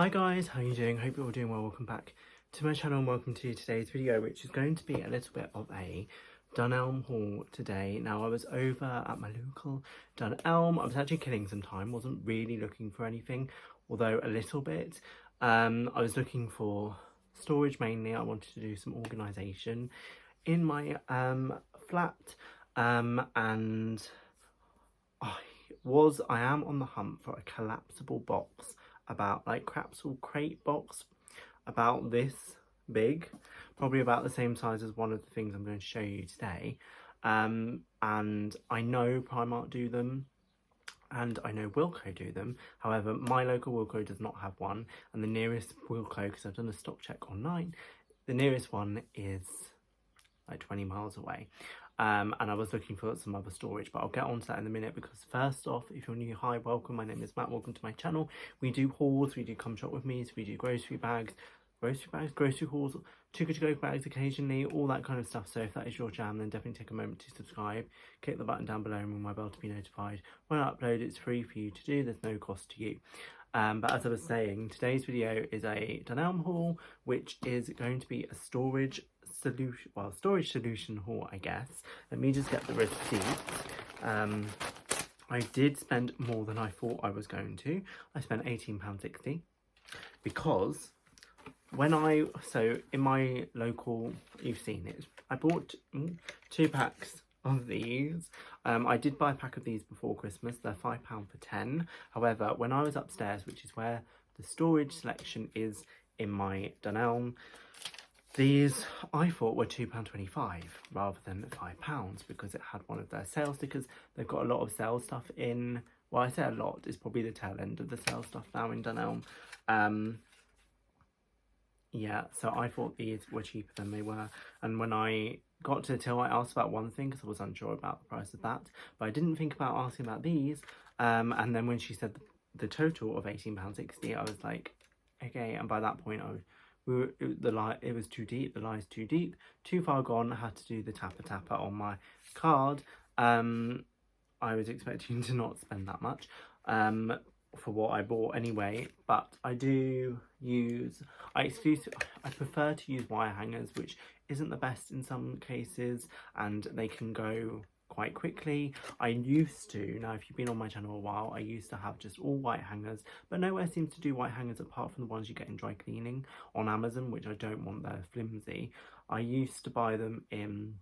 Hi guys, how are you doing? Hope you're all doing well. Welcome back to my channel and welcome to today's video, which is going to be a little bit of a Dunelm haul today. Now, I was over at my local Dunelm. I was actually killing some time, wasn't really looking for anything, although a little bit. I was looking for storage mainly. I wanted to do some organisation in my flat, and I am on the hunt for a collapsible box, about like capsule crate box about this big, probably about the same size as one of the things I'm going to show you today. And I know Primark do them and I know Wilko do them. However, my local Wilko does not have one, and the nearest Wilko, because I've done a stock check online, the nearest one is like 20 miles away. And I was looking for some other storage, but I'll get on to that in a minute, because first off, if you're new, hi, welcome, my name is Matt, welcome to my channel. We do hauls, we do come shop with me, so we do grocery hauls, too good to go bags occasionally, all that kind of stuff. So if that is your jam, then definitely take a moment to subscribe, click the button down below and ring my bell to be notified when I upload. It's free for you to do, there's no cost to you. But as I was saying, today's video is a Dunelm haul, which is going to be a storage solution haul, I guess. Let me just get the receipts. I did spend more than I thought I was going to. I spent £18.60 because so in my local, you've seen it, I bought 2 packs of these. I did buy a pack of these before Christmas. They're £5 for 10. However, when I was upstairs, which is where the storage selection is in my Dunelm, these I thought were £2.25 rather than £5, because it had one of their sale stickers. They've got a lot of sale stuff in. Well, I say a lot, it's probably the tail end of the sale stuff now in Dunelm. Yeah, so I thought these were cheaper than they were. And when I got to the till, I asked about one thing because I was unsure about the price of that, but I didn't think about asking about these. And then when she said the total of £18.60, I was like, okay. And by that point, it was too deep. The lie's too deep, too far gone. I had to do the tapper on my card. I was expecting to not spend that much for what I bought anyway, but I do use, I prefer to use wire hangers, which isn't the best in some cases, and they can go quite quickly. I used to, now if you've been on my channel a while, I used to have just all white hangers, but nowhere seems to do white hangers apart from the ones you get in dry cleaning on Amazon, which I don't want, they're flimsy. I used to buy them in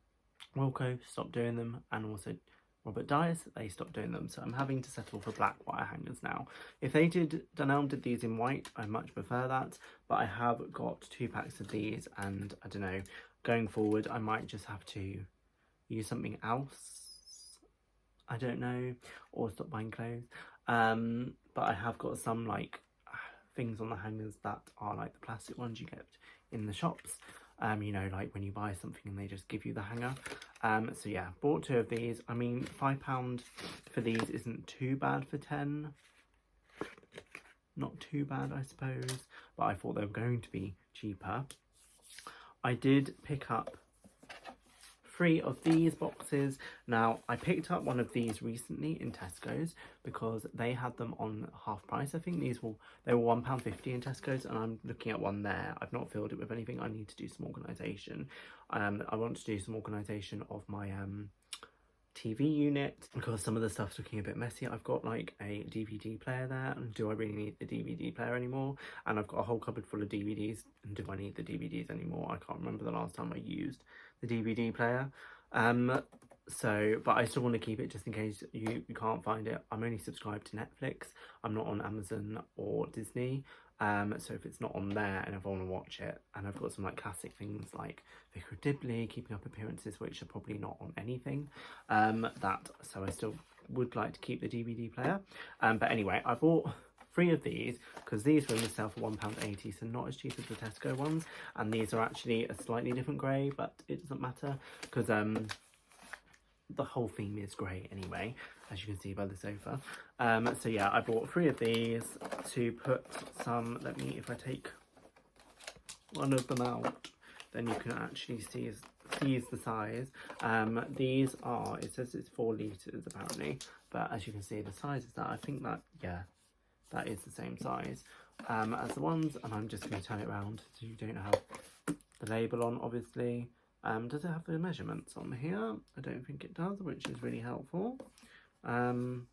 Wilko, stopped doing them, and also Robert Dyers, they stopped doing them, so I'm having to settle for black wire hangers now. If Dunelm did these in white, I much prefer that, but I have got 2 packs of these, and I don't know, going forward I might just have to use something else, I don't know, or stop buying clothes. But I have got some like things on the hangers that are like the plastic ones you get in the shops. You know, like when you buy something and they just give you the hanger. So yeah, bought 2 of these. I mean, £5 for these isn't too bad for 10. Not too bad, I suppose, but I thought they were going to be cheaper. I did pick up 3 of these boxes. Now, I picked up one of these recently in Tesco's because they had them on half price. I think they were £1.50 in Tesco's, and I'm looking at one there. I've not filled it with anything. I need to do some organisation. I want to do some organisation of my TV unit because some of the stuff's looking a bit messy. I've got like a DVD player there, and do I really need the DVD player anymore? And I've got a whole cupboard full of DVDs, and do I need the DVDs anymore? I can't remember the last time I used the DVD player. But I still want to keep it just in case you can't find it. I'm only subscribed to Netflix. I'm not on Amazon or Disney. So if it's not on there and if I want to watch it, and I've got some like classic things like Vicar of Dibley, Keeping Up Appearances, which are probably not on anything, so I still would like to keep the DVD player. But anyway, I bought 3 of these because these were in the sale for £1.80, so not as cheap as the Tesco ones, and these are actually a slightly different grey, but it doesn't matter because the whole theme is grey anyway, as you can see by the sofa. So yeah, I bought 3 of these to put some, if I take one of them out, then you can actually see the size. These are, it says it's 4 litres apparently, but as you can see the size is that, I think that, yeah, that is the same size. as the ones, and I'm just going to turn it around so you don't have the label on, obviously. Does it have the measurements on here? I don't think it does, which is really helpful. No,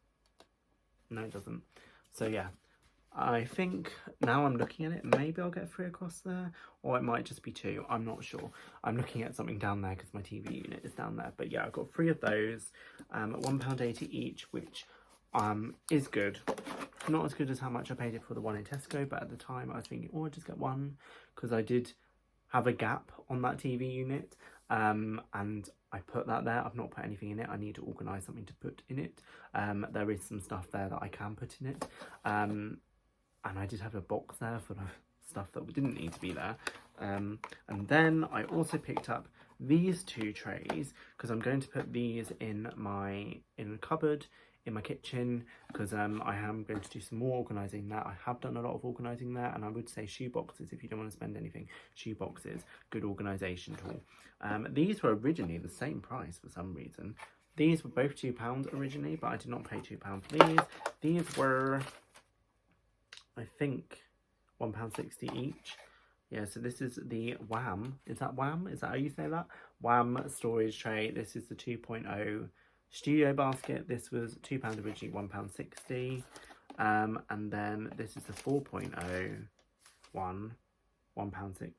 it doesn't. So yeah, I think now I'm looking at it, maybe I'll get 3 across there, or it might just be 2. I'm not sure. I'm looking at something down there because my TV unit is down there. But yeah, I've got 3 of those at £1.80 each, which is good. Not as good as how much I paid it for the one in Tesco, but at the time I was thinking, oh, I'll just get one, because I did have a gap on that TV unit, and I put that there. I've not put anything in it. I need to organise something to put in it. There is some stuff there that I can put in it, and I did have a box there full of stuff that didn't need to be there. And then I also picked up these 2 trays, because I'm going to put these in a cupboard in my kitchen, because I am going to do some more organising there. I have done a lot of organising there, and I would say shoe boxes, if you don't want to spend anything, shoe boxes, good organisation tool. These were originally the same price for some reason. These were both £2 originally, but I did not pay £2 for these. These were, I think, £1.60 each. Yeah, so this is the Wham. Is that Wham? Is that how you say that? Wham storage tray. This is the 2.0 studio basket. This was £2 originally, £1.60. And then this is the 4.0 one, £1.60.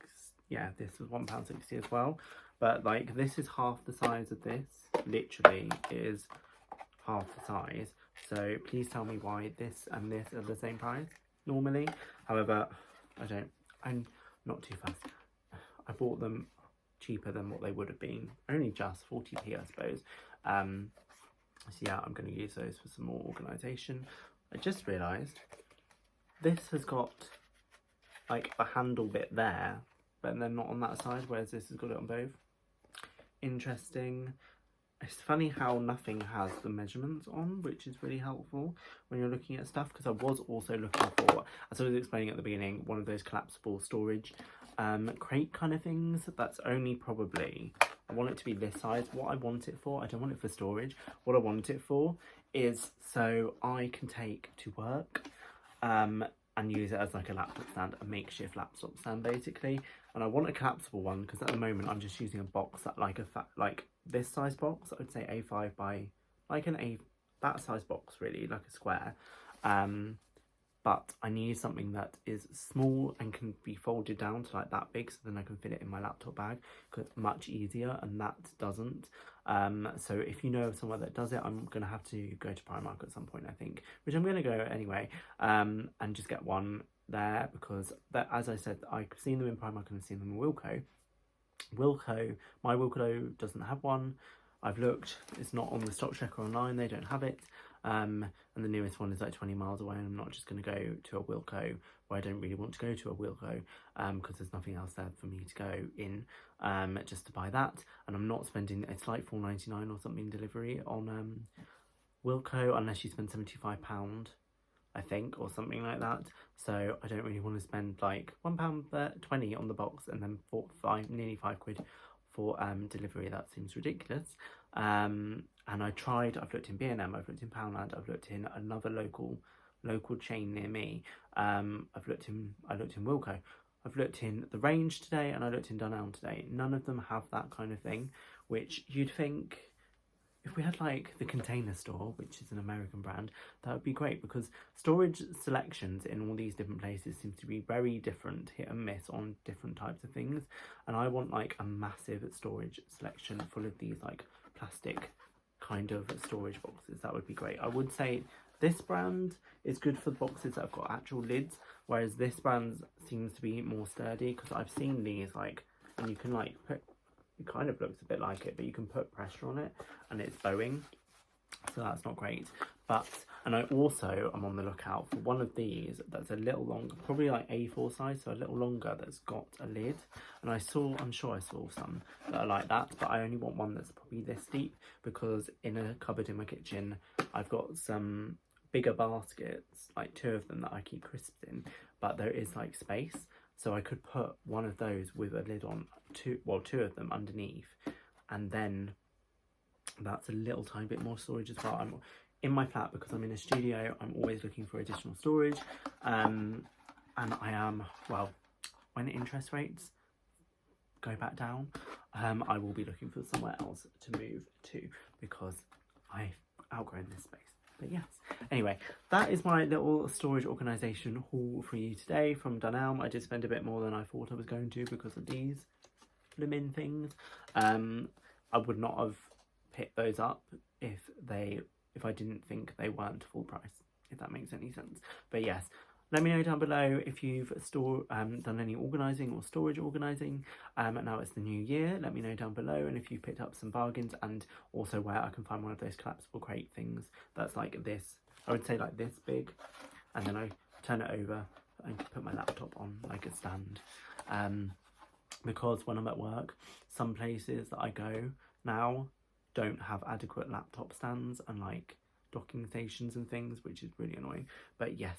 Yeah, this was £1.60 as well. But like, this is half the size of this. Literally is half the size. So please tell me why this and this are the same price normally. However, I'm not too fast. I bought them cheaper than what they would have been, only just 40p I suppose. So yeah, I'm going to use those for some more organisation. I just realised this has got like a handle bit there, but then not on that side, whereas this has got it on both. Interesting. It's funny how nothing has the measurements on, which is really helpful when you're looking at stuff, because I was also looking for, as I was explaining at the beginning, one of those collapsible storage crate kind of things. That's only probably, I want it to be this size. What I want it for, I don't want it for storage. What I want it for is so I can take to work and use it as like a laptop stand, a makeshift laptop stand basically. And I want a collapsible one because at the moment I'm just using a box that like this size box. I would say A5 by like that size box really, like a square. But I need something that is small and can be folded down to like that big, so then I can fit it in my laptop bag, because it's much easier, and that doesn't. So if you know of somewhere that does it, I'm gonna have to go to Primark at some point, I think, which I'm gonna go anyway, and just get one there, because as I said, I've seen them in Primark and I've seen them in Wilko. My Wilko doesn't have one. I've looked, it's not on the stock checker online, they don't have it. And the nearest one is like 20 miles away, and I'm not just going to go to a Wilko where I don't really want to go to a Wilko, because there's nothing else there for me to go in, just to buy that. And I'm not spending, it's like $4.99 or something delivery on Wilko, unless you spend £75, I think, or something like that. So I don't really want to spend like £1.20 on the box and then nearly £5 for delivery. That seems ridiculous. And I've looked in B&M, I've looked in Poundland, I've looked in another local chain near me. I looked in Wilko, I've looked in The Range today, and I looked in Dunelm today. None of them have that kind of thing, which you'd think, if we had like the Container Store, which is an American brand, that would be great, because storage selections in all these different places seems to be very different, hit and miss on different types of things. And I want like a massive storage selection full of these like plastic kind of storage boxes. That would be great. I would say this brand is good for the boxes that have got actual lids, whereas this brand seems to be more sturdy, because I've seen these like, and you can like put, it kind of looks a bit like it, but you can put pressure on it and it's bowing, so that's not great. But, and I also am on the lookout for one of these that's a little longer, probably like A4 size, so a little longer, that's got a lid. And I'm sure I saw some that are like that, but I only want one that's probably this deep, because in a cupboard in my kitchen I've got some bigger baskets, like 2 of them that I keep crisps in, but there is like space, so I could put one of those with a lid on, 2 of them underneath, and then that's a little tiny bit more storage as well. I'm in my flat, because I'm in a studio, I'm always looking for additional storage, and I am, well, when interest rates go back down, I will be looking for somewhere else to move to because I've outgrown this space. But yes, anyway, that is my little storage organisation haul for you today from Dunelm. I did spend a bit more than I thought I was going to because of these flimin' things. I would not have picked those up if I didn't think they weren't full price, if that makes any sense. But yes, let me know down below if you've done any organising or storage organising. Now it's the new year. Let me know down below, and if you've picked up some bargains, and also where I can find one of those collapsible crate things that's like this. I would say like this big, and then I turn it over and put my laptop on like a stand. Because when I'm at work, some places that I go now don't have adequate laptop stands and like docking stations and things, which is really annoying. But yes.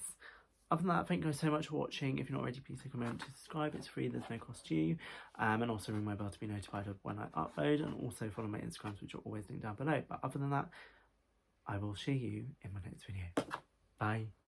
Other than that, thank you guys so much for watching. If you're not already, please take a moment to subscribe. It's free, there's no cost to you. And also ring my bell to be notified of when I upload, and also follow my Instagrams, which are always linked down below. But other than that, I will see you in my next video. Bye.